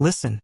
Listen,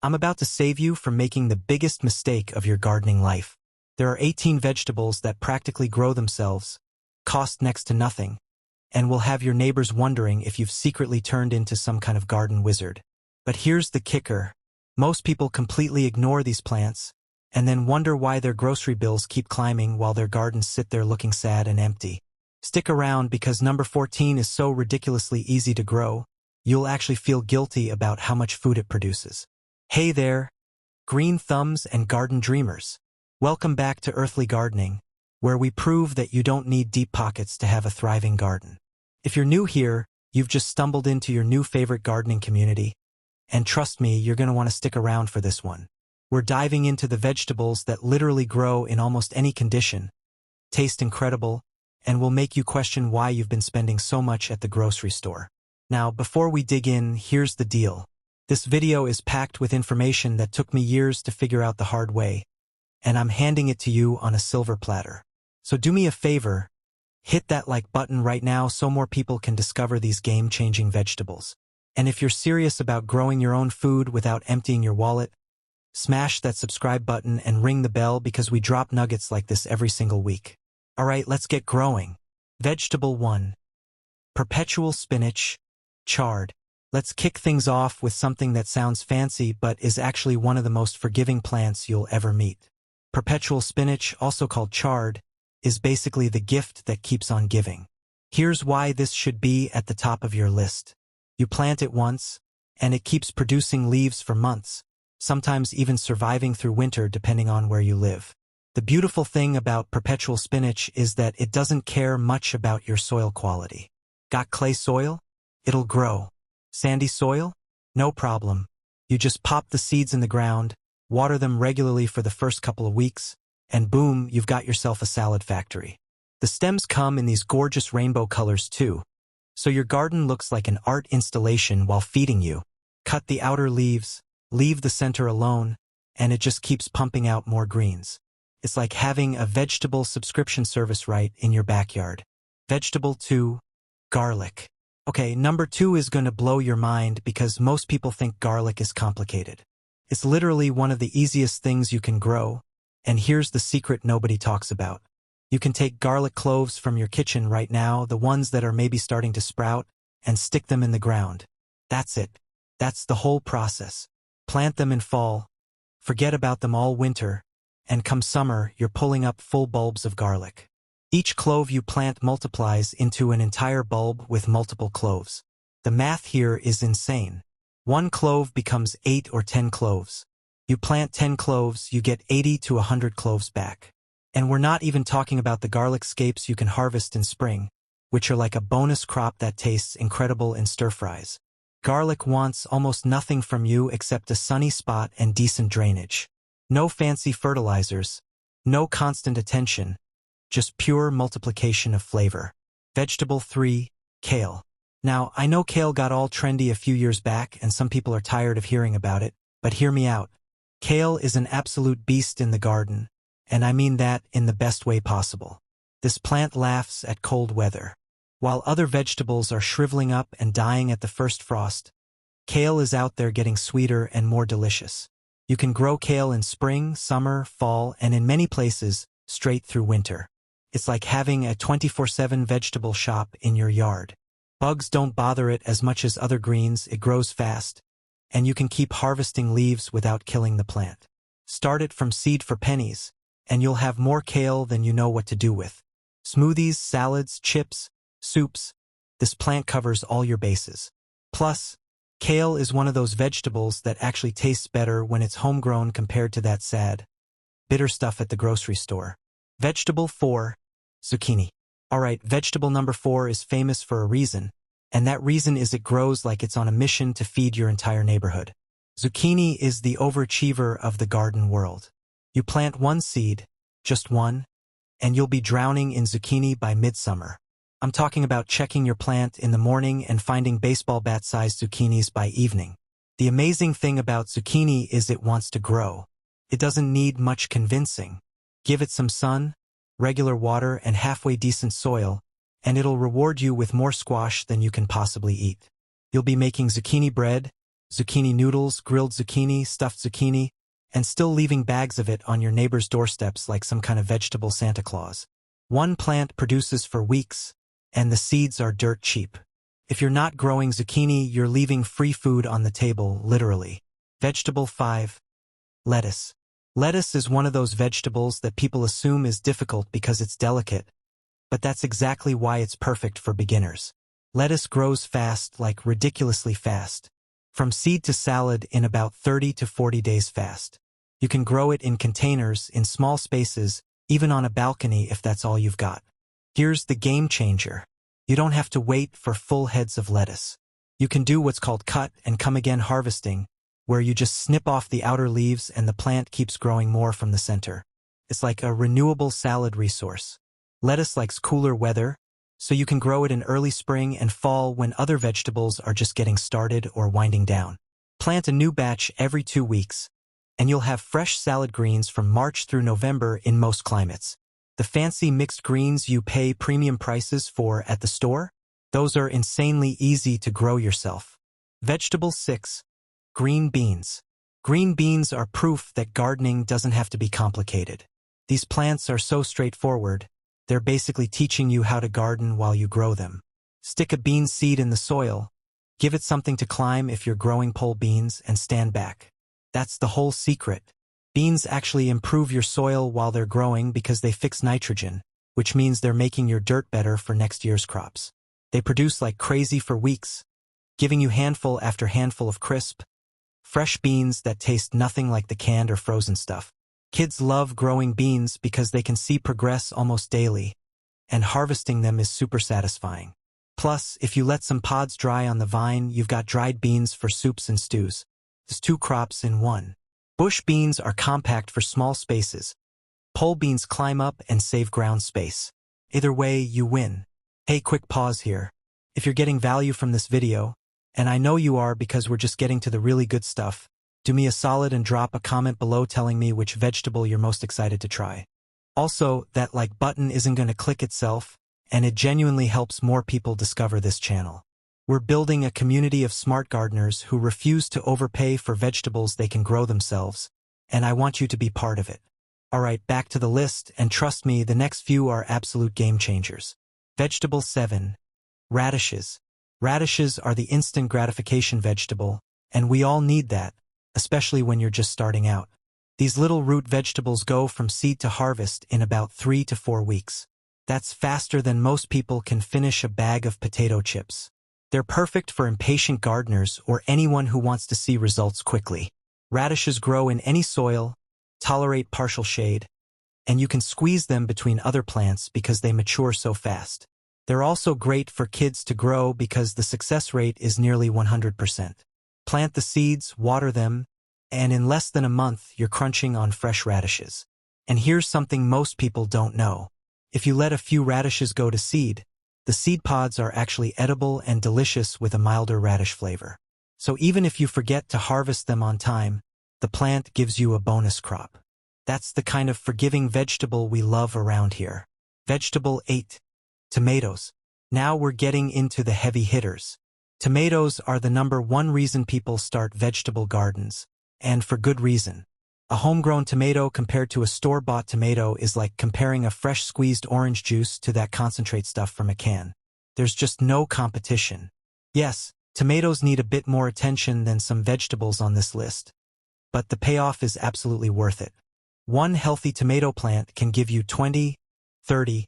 I'm about to save you from making the biggest mistake of your gardening life. There are 18 vegetables that practically grow themselves, cost next to nothing, and will have your neighbors wondering if you've secretly turned into some kind of garden wizard. But here's the kicker. Most people completely ignore these plants, and then wonder why their grocery bills keep climbing while their gardens sit there looking sad and empty. Stick around because number 14 is so ridiculously easy to grow, you'll actually feel guilty about how much food it produces. Hey there, green thumbs and garden dreamers. Welcome back to Earthly Gardening, where we prove that you don't need deep pockets to have a thriving garden. If you're new here, you've just stumbled into your new favorite gardening community, and trust me, you're going to want to stick around for this one. We're diving into the vegetables that literally grow in almost any condition, taste incredible, and will make you question why you've been spending so much at the grocery store. Now, before we dig in, here's the deal. This video is packed with information that took me years to figure out the hard way, and I'm handing it to you on a silver platter. So do me a favor, hit that like button right now so more people can discover these game-changing vegetables. And if you're serious about growing your own food without emptying your wallet, smash that subscribe button and ring the bell because we drop nuggets like this every single week. Alright, let's get growing. Vegetable 1. Perpetual Spinach, Chard. Let's kick things off with something that sounds fancy but is actually one of the most forgiving plants you'll ever meet. Perpetual spinach, also called chard, is basically the gift that keeps on giving. Here's why this should be at the top of your list. You plant it once, and it keeps producing leaves for months, sometimes even surviving through winter depending on where you live. The beautiful thing about perpetual spinach is that it doesn't care much about your soil quality. Got clay soil? It'll grow. Sandy soil? No problem. You just pop the seeds in the ground, water them regularly for the first couple of weeks, and boom, you've got yourself a salad factory. The stems come in these gorgeous rainbow colors too, so your garden looks like an art installation while feeding you. Cut the outer leaves, leave the center alone, and it just keeps pumping out more greens. It's like having a vegetable subscription service right in your backyard. Vegetable 2, garlic. Okay, number 2 is going to blow your mind because most people think garlic is complicated. It's literally one of the easiest things you can grow, and here's the secret nobody talks about. You can take garlic cloves from your kitchen right now, the ones that are maybe starting to sprout, and stick them in the ground. That's it. That's the whole process. Plant them in fall, forget about them all winter, and come summer, you're pulling up full bulbs of garlic. Each clove you plant multiplies into an entire bulb with multiple cloves. The math here is insane. 1 clove becomes 8 or 10 cloves. You plant 10 cloves, you get 80 to 100 cloves back. And we're not even talking about the garlic scapes you can harvest in spring, which are like a bonus crop that tastes incredible in stir-fries. Garlic wants almost nothing from you except a sunny spot and decent drainage. No fancy fertilizers, no constant attention, just pure multiplication of flavor. Vegetable 3, kale. Now, I know kale got all trendy a few years back and some people are tired of hearing about it, but hear me out. Kale is an absolute beast in the garden, and I mean that in the best way possible. This plant laughs at cold weather. While other vegetables are shriveling up and dying at the first frost, kale is out there getting sweeter and more delicious. You can grow kale in spring, summer, fall, and in many places, straight through winter. It's like having a 24/7 vegetable shop in your yard. Bugs don't bother it as much as other greens, it grows fast, and you can keep harvesting leaves without killing the plant. Start it from seed for pennies, and you'll have more kale than you know what to do with. Smoothies, salads, chips, soups, this plant covers all your bases. Plus, kale is one of those vegetables that actually tastes better when it's homegrown compared to that sad, bitter stuff at the grocery store. Vegetable 4, zucchini. Alright, vegetable number 4 is famous for a reason, and that reason is it grows like it's on a mission to feed your entire neighborhood. Zucchini is the overachiever of the garden world. You plant 1 seed, just 1, and you'll be drowning in zucchini by midsummer. I'm talking about checking your plant in the morning and finding baseball bat-sized zucchinis by evening. The amazing thing about zucchini is it wants to grow. It doesn't need much convincing. Give it some sun, regular water, and halfway decent soil, and it'll reward you with more squash than you can possibly eat. You'll be making zucchini bread, zucchini noodles, grilled zucchini, stuffed zucchini, and still leaving bags of it on your neighbor's doorsteps like some kind of vegetable Santa Claus. One plant produces for weeks, and the seeds are dirt cheap. If you're not growing zucchini, you're leaving free food on the table, literally. Vegetable 5. Lettuce. Lettuce is one of those vegetables that people assume is difficult because it's delicate, but that's exactly why it's perfect for beginners. Lettuce grows fast, like ridiculously fast. From seed to salad in about 30 to 40 days fast. You can grow it in containers, in small spaces, even on a balcony if that's all you've got. Here's the game changer. You don't have to wait for full heads of lettuce. You can do what's called cut and come again harvesting, where you just snip off the outer leaves and the plant keeps growing more from the center. It's like a renewable salad resource. Lettuce likes cooler weather, so you can grow it in early spring and fall when other vegetables are just getting started or winding down. Plant a new batch every 2 weeks, and you'll have fresh salad greens from March through November in most climates. The fancy mixed greens you pay premium prices for at the store? Those are insanely easy to grow yourself. Vegetable 6. Green beans. Green beans are proof that gardening doesn't have to be complicated. These plants are so straightforward, they're basically teaching you how to garden while you grow them. Stick a bean seed in the soil, give it something to climb if you're growing pole beans, and stand back. That's the whole secret. Beans actually improve your soil while they're growing because they fix nitrogen, which means they're making your dirt better for next year's crops. They produce like crazy for weeks, giving you handful after handful of crisp, fresh beans that taste nothing like the canned or frozen stuff. Kids love growing beans because they can see progress almost daily, and harvesting them is super satisfying. Plus, if you let some pods dry on the vine, you've got dried beans for soups and stews. It's 2 crops in 1. Bush beans are compact for small spaces. Pole beans climb up and save ground space. Either way, you win. Hey, quick pause here. If you're getting value from this video, and I know you are because we're just getting to the really good stuff, do me a solid and drop a comment below telling me which vegetable you're most excited to try. Also, that like button isn't going to click itself, and it genuinely helps more people discover this channel. We're building a community of smart gardeners who refuse to overpay for vegetables they can grow themselves, and I want you to be part of it. Alright, back to the list, and trust me, the next few are absolute game changers. Vegetable 7. Radishes. Radishes are the instant gratification vegetable, and we all need that, especially when you're just starting out. These little root vegetables go from seed to harvest in about 3 to 4 weeks. That's faster than most people can finish a bag of potato chips. They're perfect for impatient gardeners or anyone who wants to see results quickly. Radishes grow in any soil, tolerate partial shade, and you can squeeze them between other plants because they mature so fast. They're also great for kids to grow because the success rate is nearly 100%. Plant the seeds, water them, and in less than a month you're crunching on fresh radishes. And here's something most people don't know. If you let a few radishes go to seed, the seed pods are actually edible and delicious with a milder radish flavor. So even if you forget to harvest them on time, the plant gives you a bonus crop. That's the kind of forgiving vegetable we love around here. Vegetable 8. Tomatoes. Now we're getting into the heavy hitters. Tomatoes are the #1 reason people start vegetable gardens, and for good reason. A homegrown tomato compared to a store-bought tomato is like comparing a fresh squeezed orange juice to that concentrate stuff from a can. There's just no competition. Yes, tomatoes need a bit more attention than some vegetables on this list, but the payoff is absolutely worth it. One healthy tomato plant can give you 20, 30,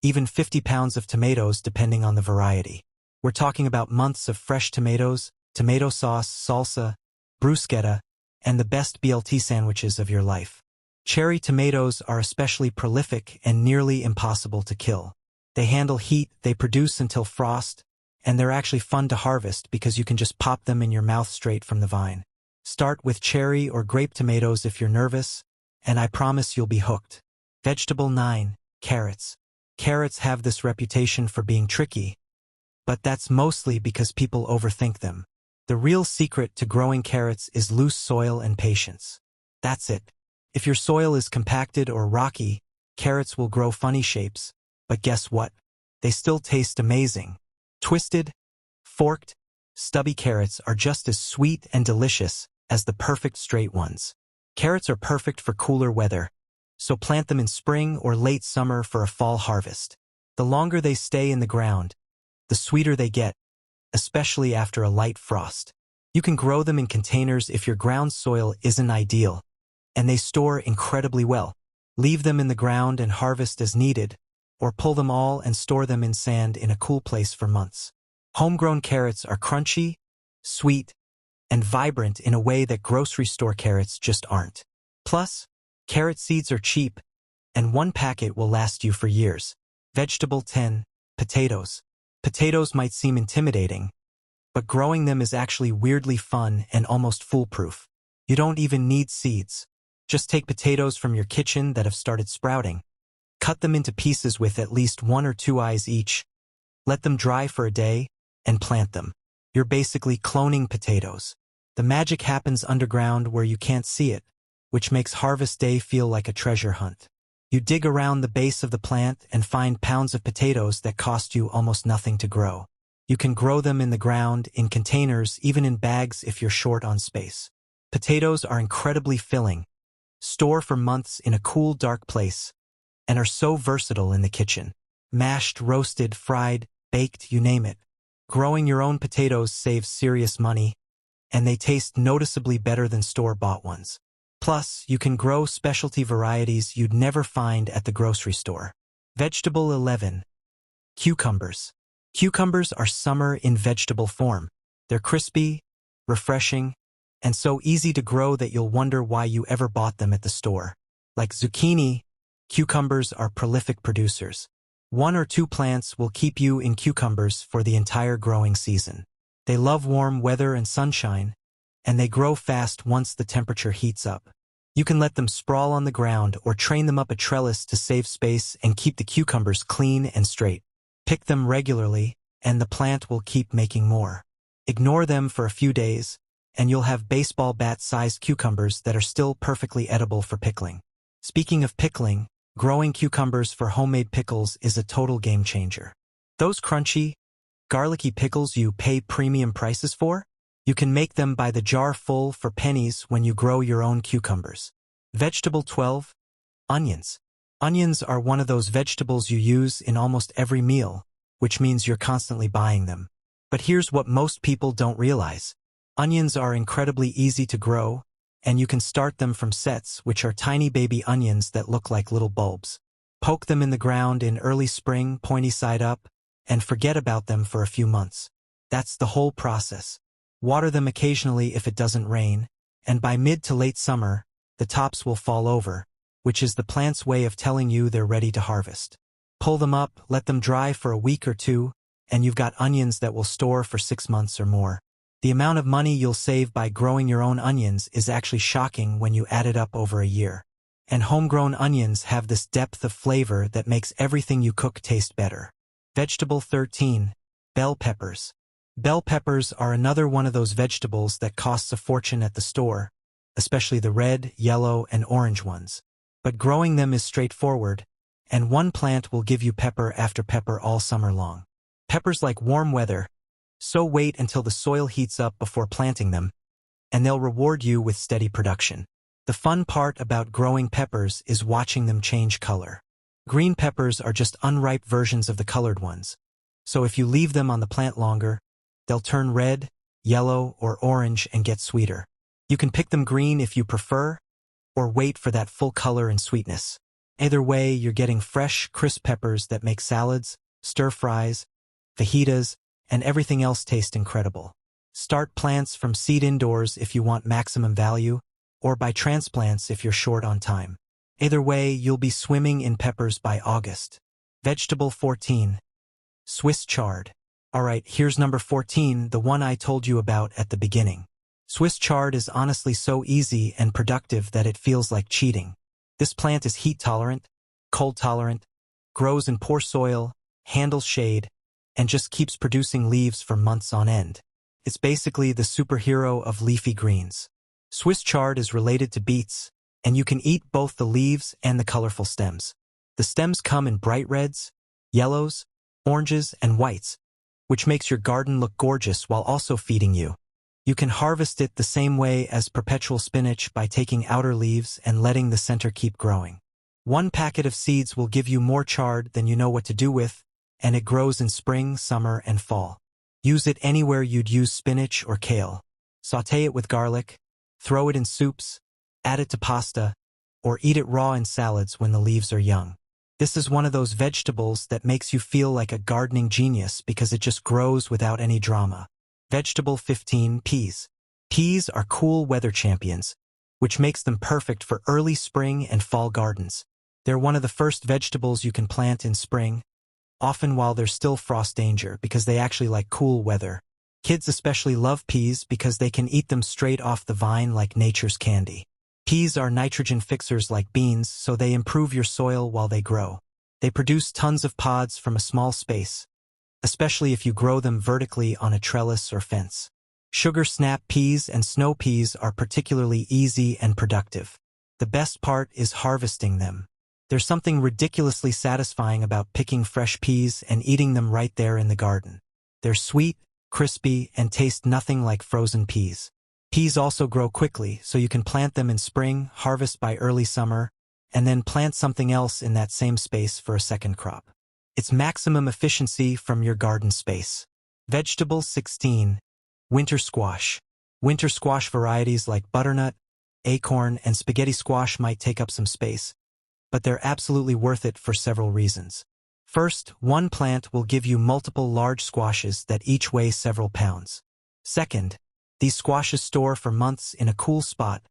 even 50 pounds of tomatoes depending on the variety. We're talking about months of fresh tomatoes, tomato sauce, salsa, bruschetta, and the best BLT sandwiches of your life. Cherry tomatoes are especially prolific and nearly impossible to kill. They handle heat, they produce until frost, and they're actually fun to harvest because you can just pop them in your mouth straight from the vine. Start with cherry or grape tomatoes if you're nervous, and I promise you'll be hooked. Vegetable 9. Carrots. Carrots have this reputation for being tricky, but that's mostly because people overthink them. The real secret to growing carrots is loose soil and patience. That's it. If your soil is compacted or rocky, carrots will grow funny shapes, but guess what? They still taste amazing. Twisted, forked, Stubby carrots are just as sweet and delicious as the perfect straight ones. Carrots are perfect for cooler weather, so plant them in spring or late summer for a fall harvest. The longer they stay in the ground, the sweeter they get, especially after a light frost. You can grow them in containers if your ground soil isn't ideal, and they store incredibly well. Leave them in the ground and harvest as needed, or pull them all and store them in sand in a cool place for months. Homegrown carrots are crunchy, sweet, and vibrant in a way that grocery store carrots just aren't. Plus, carrot seeds are cheap, and one packet will last you for years. Vegetable 10. Potatoes. Potatoes might seem intimidating, but growing them is actually weirdly fun and almost foolproof. You don't even need seeds. Just take potatoes from your kitchen that have started sprouting. Cut them into pieces with at least 1 or 2 eyes each. Let them dry for a day, and plant them. You're basically cloning potatoes. The magic happens underground where you can't see it, which makes harvest day feel like a treasure hunt. You dig around the base of the plant and find pounds of potatoes that cost you almost nothing to grow. You can grow them in the ground, in containers, even in bags if you're short on space. Potatoes are incredibly filling, store for months in a cool, dark place, and are so versatile in the kitchen. Mashed, roasted, fried, baked, you name it. Growing your own potatoes saves serious money, and they taste noticeably better than store-bought ones. Plus, you can grow specialty varieties you'd never find at the grocery store. Vegetable 11. Cucumbers. Cucumbers are summer in vegetable form. They're crispy, refreshing, and so easy to grow that you'll wonder why you ever bought them at the store. Like zucchini, cucumbers are prolific producers. 1 or 2 plants will keep you in cucumbers for the entire growing season. They love warm weather and sunshine, and they grow fast once the temperature heats up. You can let them sprawl on the ground or train them up a trellis to save space and keep the cucumbers clean and straight. Pick them regularly, and the plant will keep making more. Ignore them for a few days, and you'll have baseball bat-sized cucumbers that are still perfectly edible for pickling. Speaking of pickling, growing cucumbers for homemade pickles is a total game changer. Those crunchy, garlicky pickles you pay premium prices for? You can make them by the jar full for pennies when you grow your own cucumbers. Vegetable 12. Onions. Onions are one of those vegetables you use in almost every meal, which means you're constantly buying them. But here's what most people don't realize. Onions are incredibly easy to grow, and you can start them from sets, which are tiny baby onions that look like little bulbs. Poke them in the ground in early spring, pointy side up, and forget about them for a few months. That's the whole process. Water them occasionally if it doesn't rain, and by mid to late summer, the tops will fall over, which is the plant's way of telling you they're ready to harvest. Pull them up, let them dry for a week or 2, and you've got onions that will store for 6 months or more. The amount of money you'll save by growing your own onions is actually shocking when you add it up over a year. And homegrown onions have this depth of flavor that makes everything you cook taste better. Vegetable 13. Bell peppers. Bell peppers are another one of those vegetables that costs a fortune at the store, especially the red, yellow, and orange ones. But growing them is straightforward, and one plant will give you pepper after pepper all summer long. Peppers like warm weather, so wait until the soil heats up before planting them, and they'll reward you with steady production. The fun part about growing peppers is watching them change color. Green peppers are just unripe versions of the colored ones, so if you leave them on the plant longer, they'll turn red, yellow, or orange and get sweeter. You can pick them green if you prefer, or wait for that full color and sweetness. Either way, you're getting fresh, crisp peppers that make salads, stir-fries, fajitas, and everything else taste incredible. Start plants from seed indoors if you want maximum value, or by transplants if you're short on time. Either way, you'll be swimming in peppers by August. Vegetable 14. Swiss chard. Alright, here's number 14, the one I told you about at the beginning. Swiss chard is honestly so easy and productive that it feels like cheating. This plant is heat-tolerant, cold-tolerant, grows in poor soil, handles shade, and just keeps producing leaves for months on end. It's basically the superhero of leafy greens. Swiss chard is related to beets, and you can eat both the leaves and the colorful stems. The stems come in bright reds, yellows, oranges, and whites, which makes your garden look gorgeous while also feeding you. You can harvest it the same way as perpetual spinach by taking outer leaves and letting the center keep growing. One packet of seeds will give you more chard than you know what to do with, and it grows in spring, summer, and fall. Use it anywhere you'd use spinach or kale. Sauté it with garlic, throw it in soups, add it to pasta, or eat it raw in salads when the leaves are young. This is one of those vegetables that makes you feel like a gardening genius because it just grows without any drama. Vegetable 15. Peas. Peas are cool weather champions, which makes them perfect for early spring and fall gardens. They're one of the first vegetables you can plant in spring, often while there's still frost danger because they actually like cool weather. Kids especially love peas because they can eat them straight off the vine like nature's candy. Peas are nitrogen fixers like beans, so they improve your soil while they grow. They produce tons of pods from a small space, especially if you grow them vertically on a trellis or fence. Sugar snap peas and snow peas are particularly easy and productive. The best part is harvesting them. There's something ridiculously satisfying about picking fresh peas and eating them right there in the garden. They're sweet, crispy, and taste nothing like frozen peas. Peas also grow quickly, so you can plant them in spring, harvest by early summer, and then plant something else in that same space for a second crop. It's maximum efficiency from your garden space. Vegetable 16. Winter squash. Winter squash varieties like butternut, acorn, and spaghetti squash might take up some space, but they're absolutely worth it for several reasons. First, one plant will give you multiple large squashes that each weigh several pounds. Second, these squashes store for months in a cool spot,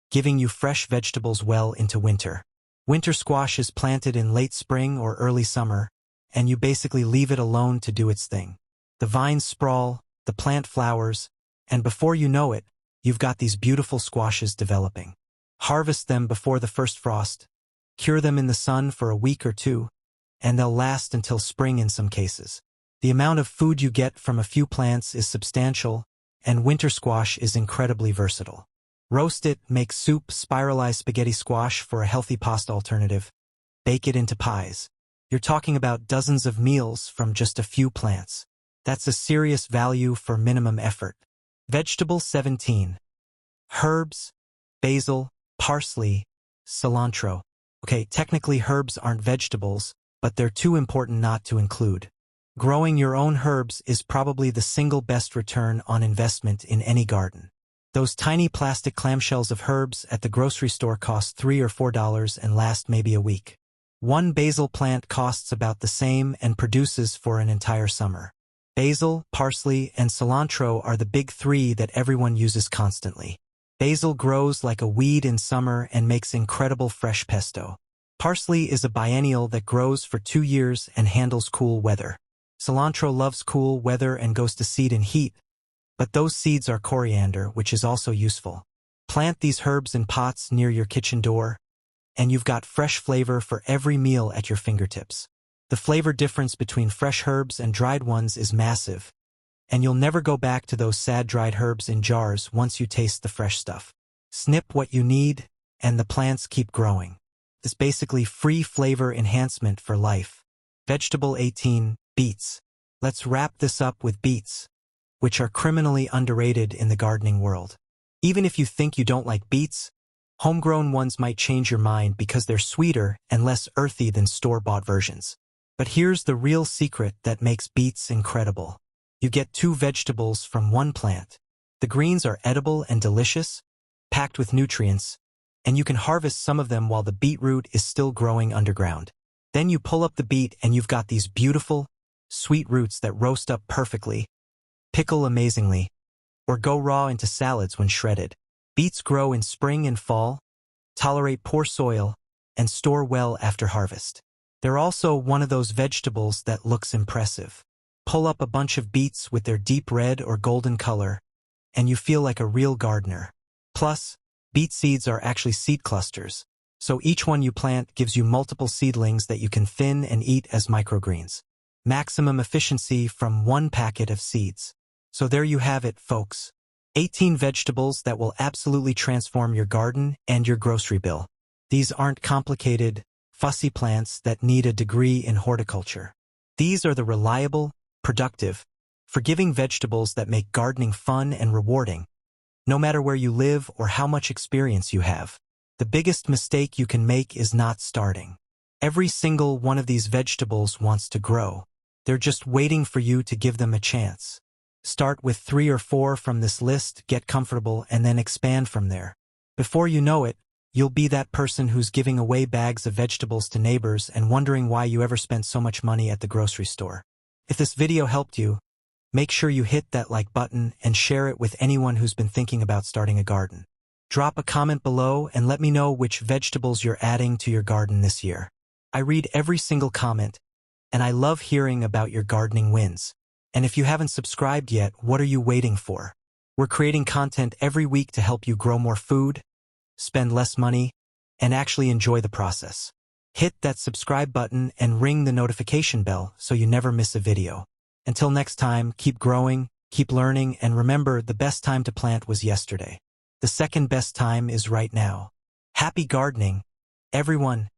giving you fresh vegetables well into winter. Winter squash is planted in late spring or early summer, and you basically leave it alone to do its thing. The vines sprawl, the plant flowers, and before you know it, you've got these beautiful squashes developing. Harvest them before the first frost, cure them in the sun for a week or two, and they'll last until spring in some cases. The amount of food you get from a few plants is substantial, and winter squash is incredibly versatile. Roast it, make soup, spiralize spaghetti squash for a healthy pasta alternative, bake it into pies. You're talking about dozens of meals from just a few plants. That's a serious value for minimum effort. Vegetable 17. Herbs, basil, parsley, cilantro. Okay, technically herbs aren't vegetables, but they're too important not to include. Growing your own herbs is probably the single best return on investment in any garden. Those tiny plastic clamshells of herbs at the grocery store cost $3 or $4 and last maybe a week. One basil plant costs about the same and produces for an entire summer. Basil, parsley, and cilantro are the big three that everyone uses constantly. Basil grows like a weed in summer and makes incredible fresh pesto. Parsley is a biennial that grows for 2 years and handles cool weather. Cilantro loves cool weather and goes to seed in heat, but those seeds are coriander, which is also useful. Plant these herbs in pots near your kitchen door, and you've got fresh flavor for every meal at your fingertips. The flavor difference between fresh herbs and dried ones is massive, and you'll never go back to those sad dried herbs in jars once you taste the fresh stuff. Snip what you need, and the plants keep growing. It's basically free flavor enhancement for life. Vegetable 18. Beets. Let's wrap this up with beets, which are criminally underrated in the gardening world. Even if you think you don't like beets, homegrown ones might change your mind because they're sweeter and less earthy than store-bought versions. But here's the real secret that makes beets incredible. You get 2 vegetables from one plant. The greens are edible and delicious, packed with nutrients, and you can harvest some of them while the beetroot is still growing underground. Then you pull up the beet and you've got these beautiful, sweet roots that roast up perfectly, pickle amazingly, or go raw into salads when shredded. Beets grow in spring and fall, tolerate poor soil, and store well after harvest. They're also one of those vegetables that looks impressive. Pull up a bunch of beets with their deep red or golden color, and you feel like a real gardener. Plus, beet seeds are actually seed clusters, so each one you plant gives you multiple seedlings that you can thin and eat as microgreens. Maximum efficiency from one packet of seeds. So there you have it, folks. 18 vegetables that will absolutely transform your garden and your grocery bill. These aren't complicated, fussy plants that need a degree in horticulture. These are the reliable, productive, forgiving vegetables that make gardening fun and rewarding, no matter where you live or how much experience you have. The biggest mistake you can make is not starting. Every single one of these vegetables wants to grow. They're just waiting for you to give them a chance. Start with 3 or 4 from this list, get comfortable, and then expand from there. Before you know it, you'll be that person who's giving away bags of vegetables to neighbors and wondering why you ever spent so much money at the grocery store. If this video helped you, make sure you hit that like button and share it with anyone who's been thinking about starting a garden. Drop a comment below and let me know which vegetables you're adding to your garden this year. I read every single comment, and I love hearing about your gardening wins. And if you haven't subscribed yet, what are you waiting for? We're creating content every week to help you grow more food, spend less money, and actually enjoy the process. Hit that subscribe button and ring the notification bell so you never miss a video. Until next time, keep growing, keep learning, and remember, the best time to plant was yesterday. The second best time is right now. Happy gardening, everyone.